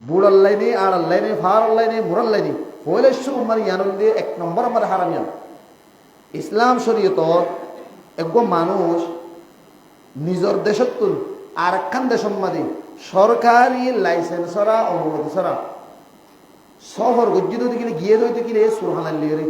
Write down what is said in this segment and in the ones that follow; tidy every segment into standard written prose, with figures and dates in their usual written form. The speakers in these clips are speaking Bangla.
বুড়াল্লাইনি আড়াল্লাইনি ফাড়াল্লাইনি মুরাল্লাইনি ফয়লেশ্বর উম্মার ইয়ানুল দিয়ে 1 নম্বর আমার হারামিয়ান ইসলাম শরীয়ত একগো মানুষ নিজের দেশত তুল আর একখান দেশের মাঝে সরকারি লাইসেন্স ছাড়া অনুমতি ছাড়া শহর গজ্জিত দিকে গিয়ে দইতে কিনে সুরহানাল্লিরে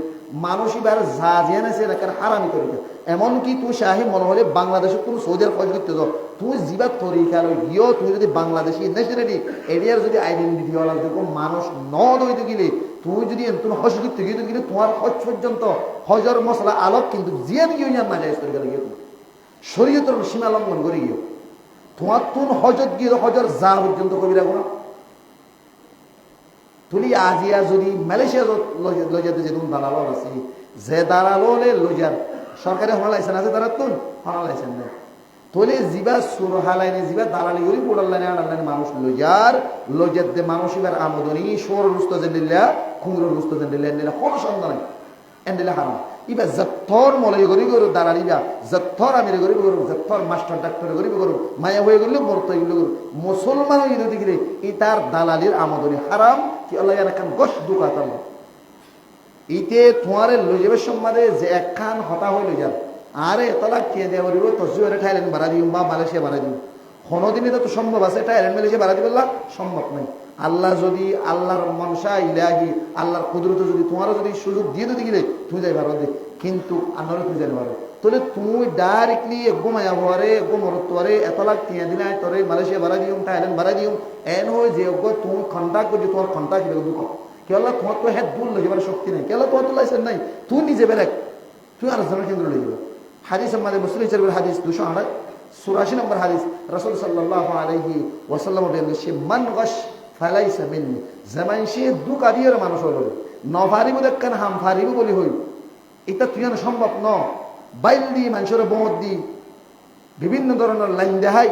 মানুষ এবার যা জিয়ান আছে এলাকার হারামি করে এমনকি তুই শাহি মনে হলে বাংলাদেশে কোনো সৌদির খোঁজ করতে যাও তুই যাবার তরিকার গিয়েও তুই যদি বাংলাদেশি ন্যাশনালিটি এরিয়ার যদি আইডেন্টিটি হওয়ার দেখো মানুষ ন দইতে গেলে তুই যদি তুমি হজ করতে গিয়ে গেলে তোমার হজ পর্যন্ত হজর মশলা আলোক কিন্তু জিয়ান গিয়ে না যায় তরিকার গিয়ে তুমি শরীয়তের সীমা লঙ্ঘন করে গিয়ে তোমার তুন হজত গিয়ে হজর যা পর্যন্ত কবি রাখো না তুলি আজিয়া যদি মালয়েশিয়া লজাতে যে তুমি দালাল আছে যে দালালে লজার সরকারি হনা লাইসেন্স আছে তারা তুন হনা লাইসেন্স নেই তুলি জিবা সুরহালাইনে জিবা দালালি করি পোড়াল্লাইনে আনাল্লাইনে মানুষ লজার লজার দে মানুষ এবার আমদনি সোর রুস্ত জেন্ডিল্লা খুঁড়োর রুস্ত জেন্ডিল্লা এন্ডিল্লা কোনো সন্দেহ নাই এন্ডিল্লা হারাম ইবা যত্থর মলাই করি গরু দালালিবা যত্থর আমির করি গরু যত্থর মাস্টার ডাক্তার করি গরু মায়া হয়ে গেলে মরতে গেলে গরু মুসলমান হয়ে যদি গেলে ই তার দালালির আমদনি হারাম কি আল্লাহ এখান গোশ দুকাতাম ইতে তোমারে লইযাবের সম্মাদে যে একখান হতা হয়ে লই যান আরে এতলা কে দেওয়া করিব তসজিওরে থাইল্যান্ড বাড়া দিম বা মালয়েশিয়া বাড়া দিম কোনোদিনই তো সম্ভব আছে থাইল্যান্ড মালয়েশিয়া বাড়া দিবেন সম্ভব নয় আল্লাহ যদি আল্লাহর মনসা ইলাহি আল্লাহর কুদরত যদি তোমারও যদি সুযোগ দিয়ে দিতে গেলে তুমি যাই পারো কিন্তু আল্লাহরও তুমি যাই পারো তাহলে তুমি ডাইরেক্টলি একগো মায়া হওয়ারে একগো মরত্বরে এত লাখ টিয়া দিলে তোরে মালয়েশিয়া বাড়া দিম থাইল্যান্ড বাড়া দিম এন হয় যে তুমি কন্টাক্ট করছি তোমার কন্টাক্ট দুঃখ কেলা তোমার তো হেড দূর লই যাবার শক্তি নেই কেলা তোমার তো লাইসেন্স নাই তুই নিজে বেরেক তুই আর জনের কেন্দ্র লই যাবে হাদিস আমাদের মুসলিম শরীফের হাদিস 284 নম্বর হাদিস রাসূল সাল্লাল্লাহু আলাইহি ওয়াসাল্লাম বলেন সে মান গাশ ফালাইসা মিন্নি জামান সে দুকা দিয়ে মানুষ হলো নফারিব দেখেন হাম ফারিব বলি হই এটা তুই সম্ভব ন বাইল দি মানুষের বোধ দি বিভিন্ন ধরনের লাইন দেখাই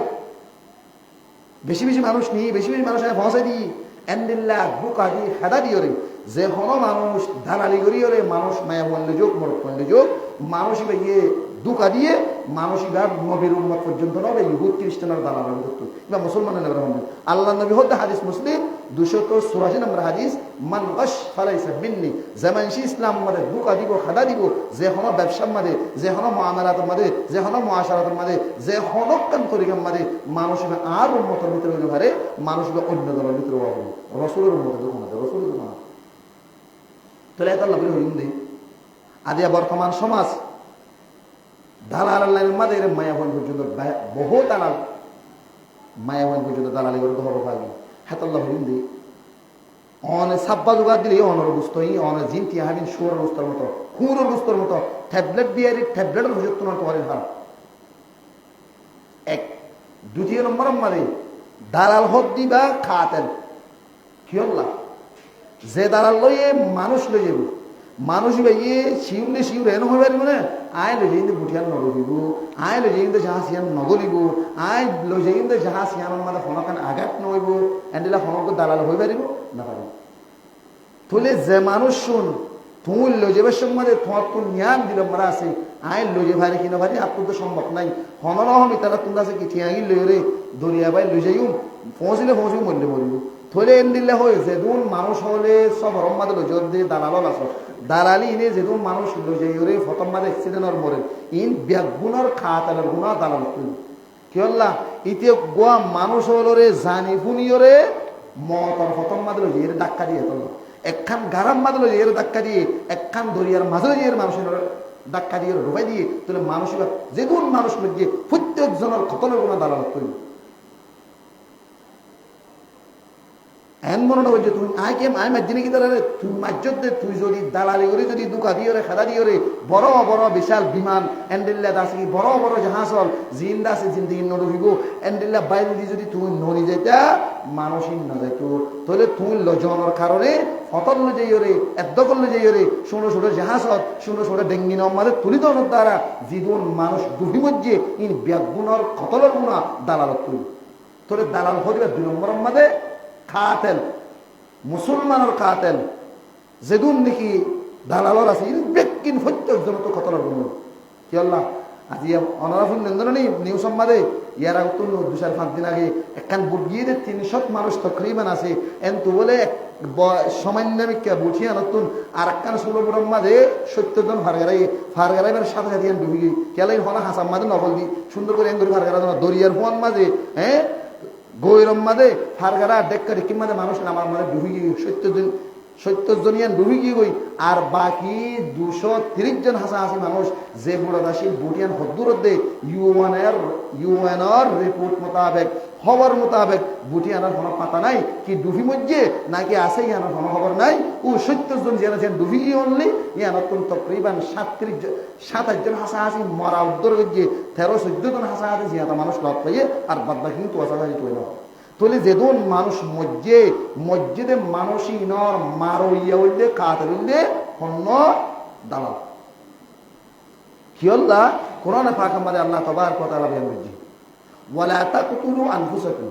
বেশি বেশি মানুষ নিয়ে বেশি বেশি মানুষ পৌঁছাই দিই এন্ডিল্লা বুকা দি হেদা দিও রে যে কোনো মানুষ দালালি করিও রে মানুষ মায়া বললে যোগ মরক বললে যোগ মানুষ ইয়ে দুকা দিয়ে মানুষ ইবার নবীর উম্মত পর্যন্ত নবে ইহুদ খ্রিস্টানের দালাল করতো বা মুসলমানের নেবার হবে আল্লাহ নবী হতে হাদিস মুসলিম 284 নম্বর হাদিস মান গাশ ফালাইসা মিন্নি জামানশি ইসলাম মানে দুকা দিব খাদা দিব যে কোনো ব্যবসার মাঝে যে কোনো মুআমালাতের মাঝে যে কোনো মুআশারাতের মাঝে যে কোনো কাম তরিকার মাঝে মানুষ আর উম্মতের ভিতরে হইতে পারে মানুষ অন্য দলের ভিতরে হবে রাসূলের উম্মতের দোকান আছে রাসূলের দোকান তাহলে এত আল্লাহ বলে হইম দেই আদিয়া বর্তমান সমাজ দালাল লাইনের মাঝে মায়াবান পর্যন্ত বহু দালাল মায়াবান পর্যন্ত দালালি করে ধরো পাবি হাতাল্লাহ হইম দেই অনে সাব্বা জোগাড় দিলে অনর বুঝতো অনে জিনটি হাবিন সুর বুঝতার মতো খুঁড়োর বুঝতার মতো ট্যাবলেট দিয়ে ট্যাবলেটের বুঝত তোমার তোমার হার এক দ্বিতীয় নম্বর মারে দালাল হক দিবা খাতেন কি হল্লা যে দালাল লইয়ে মানুষ লই যাব মানুষ ইয়ে শিউলে শিউরে এনে হয়ে পারিব না আয় লই যাই বুঠিয়ান নগরিব আয় লই যাই যাহা সিয়ান নগরিব আয় লই যাই যাহা সিয়ানের মাঝে ফোনখান আঘাত নহইব এন্ডিলা ফোনক দালাল হয়ে পারিব না পারিব তুলে যে মানুষ শুন তুই লই যাবার সময় তোমার তো জ্ঞান দিল মারা আছে আয় লই যে ভারি কিনা ভারি আপনার তো সম্ভব নাই হনন হমি তারা তোমরা আছে কি ঠিয়াগি লই রে দরিয়া বাই লই যাইম পৌঁছিলে মরলে মরিব থলে এন্ডিল্লা হয়ে যেদুন মানুষ হলে সব রম্মাদে লই যদি দালাল আছে দালালি ইনে যেদুন মানুষ লই যাই রে ফতম মাদে অ্যাক্সিডেন্টর মরে ইন ব্যাগুনার খাতালের গুণা দালাল তুই কি হল্লা ইতে গোয়া মানুষ হলো রে জানি ফুনিও রে মতর ফতম মাদে লই যাই ধাক্কা দিয়ে তোল একখান গারাম মাদে লই যাই ধাক্কা দিয়ে একখান দরিয়ার মাঝে লই যাই মানুষের ধাক্কা দিয়ে রুবাই দিয়ে তাহলে মানুষ যেদুন মানুষ লই গিয়ে প্রত্যেকজনের খতলের গুণা দালাল তুই এন মনে করছে তুমি আয় কেম আয় মাঝিনে কি দাঁড়ালে তুই মাজ্জত দে তুই যদি দালালি করে যদি দুকা দিয়ে রে খাদা দিয়ে রে বড় বড় বিশাল বিমান এন্ডিল্লা দাস কি বড় বড় জাহাজ হল জিন্দা আছে জিন্দিগি নড়িব এন্ডিল্লা বাইরে দিয়ে যদি তুমি নড়ি যাইতা মানুষই না যাইতো তাহলে তুমি লজনের কারণে ফতল লো যাই রে এদ্দকল লো যাই রে ষোলো ষোলো জাহাজ হল ষোলো ষোলো ডেঙ্গি নমারে তুলিত দ্বারা যিদুন মানুষ ডুবি মধ্যে ইন ব্যাগুণর খতলের গুণা দালালত তুই তোরে দালাল হরিবা 2 নম্বর মাঝে খাতেল মুসলমানের খাতেল যেদুন নাকি দালালর আছে ব্যক্তিন প্রত্যেকজন তো কতলার গুণ কি আল্লাহ আজি অনারাফুল নন্দনী নিউজ সম্বাদে ইয়ারা উত্তর 2-5 দিন আগে একখান বুট গিয়ে 300 মানুষ তকরিবান আছে এন্তু বলে সামান্য মিক্কা বুঠিয়া নতুন আর একখান ষোলপুরের মাঝে 70 জন ফারগারাইবার সাথে সাথে ডুবি গই কেলাই হনা হাসাম মাঝে নকল দি সুন্দর করে এঙ্গুরি ফারগারা দরিয়ার ফোন মাঝে হ্যাঁ গৈরম মাঝে ফারগারা ডেক্কা ডেক্কি মাঝে মানুষ নামার মাঝে ডুবি গিয়ে 70 জনিয়ান ডুবি গিয়ে গই আর বাকি 230 জন হাসাহাসি মানুষ যে বুড়াদাসী বুটিয়ান হদ্দুরদ্দে ইউএনর রিপোর্ট মোতাবেক খবর মোতাবেক বুটিয়ানার কোনো পাতা নাই কি ডুবি মধ্যে নাকি আছে ইয়ানোর কোনো খবর নাই ও 70 জন জেনেছেন ডুবি গিয়ে অনলি ইয়ানোর তকরিবান 27 জন হাসাহাসি মরা উদ্দর গিয়ে 13-14 জন হাসাহাসি জিয়াতা মানুষ লট পাইয়ে আর বাদ বাকি কিন্তু হাসাহাসি তৈরি তোলে যেদন মানুষ মসজিদে মানুষই নর মারো ইয়া হইলে কাতের হইলে অন্য দালাল কি আল্লাহ কোরআনে পাক আমাদের আল্লাহ তাবারক ওয়া তাআলা বলেন বুঝি ওয়ালা তাকতুলু আনফুসাকুম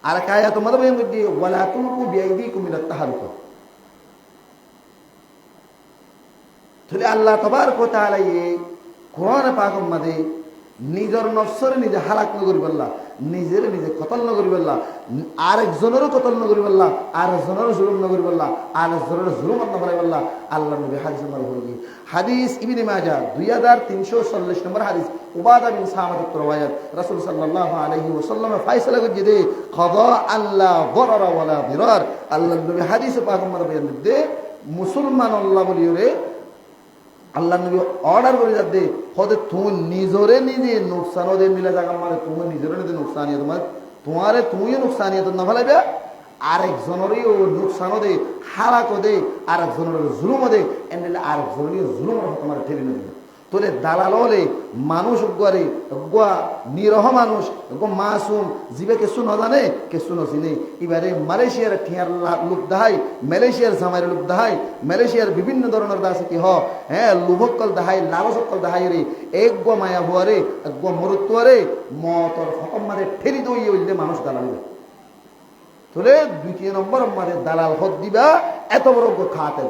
আর কায়া তোমাদের বলেন বুঝি ওয়ালা তুলকু বিআইদিকুম ইলা তাহালুকা তোলে আল্লাহ তাবারক ওয়া তাআলা এই কোরআনে পাক আমাদের নিজের নফসরে নিজে হালাক নগরি বললা নিজের নিজে কতল নগরি বললা আরেকজনেরও কতল নগরি বললা আরেকজনেরও জুলুম নগরি বললা আরেকজনের জুলুম না বলাই বললা আল্লাহ নবী হাদিস নাম্বার হলি হাদিস ইবনে মাজাহ 2340 নম্বর হাদিস উবাদা বিন সামাত রওয়ায়াত রাসূল সাল্লাল্লাহু আলাইহি ওয়াসাল্লাম ফয়সালা করে দে কদা আল্লাহ গরর ওয়ালা দিরার আল্লাহ নবী হাদিস পাক মধ্যে বয়ান দে মুসলমান আল্লাহ বলিওরে আল্লাহ নবী অর্ডার করে যাতে হতে তুমি নিজরে নিজে নুকসানও দে মিলে জায়গা মানে তুমি নিজরে নিজে নুকসানিয়ে তোমারে তুমিও নুকসানিয়ে না ফেলাইবে আরেকজনেরই ও নুকসানও দে হারাকও দে আরেকজনের জুলুমও দে এনে আরেকজনের জুলুম তোমার ঠেলে নেবে তোলে দালাল হলে মানুষ গরে নিরহ মানুষ মাসুম জিবে কেসু নজানে কেসু নচিনে এবারে মালয়েশিয়ার ঠিয়ার লোক দাহাই মালয়েশিয়ার জামাইয়ের লোক দাহাই মালয়েশিয়ার বিভিন্ন ধরনের দাসে কি হ্যাঁ লোভকল দাহাই লালসকল দাহাই রে এক মায়া হুয়ারে এক মরুত্বরে মতর হকম মারে ঠেলি দইয়ে উঠলে মানুষ দালাল তোলে 2 নম্বর মারে দালাল হদ দিবা এত বড় খাতেন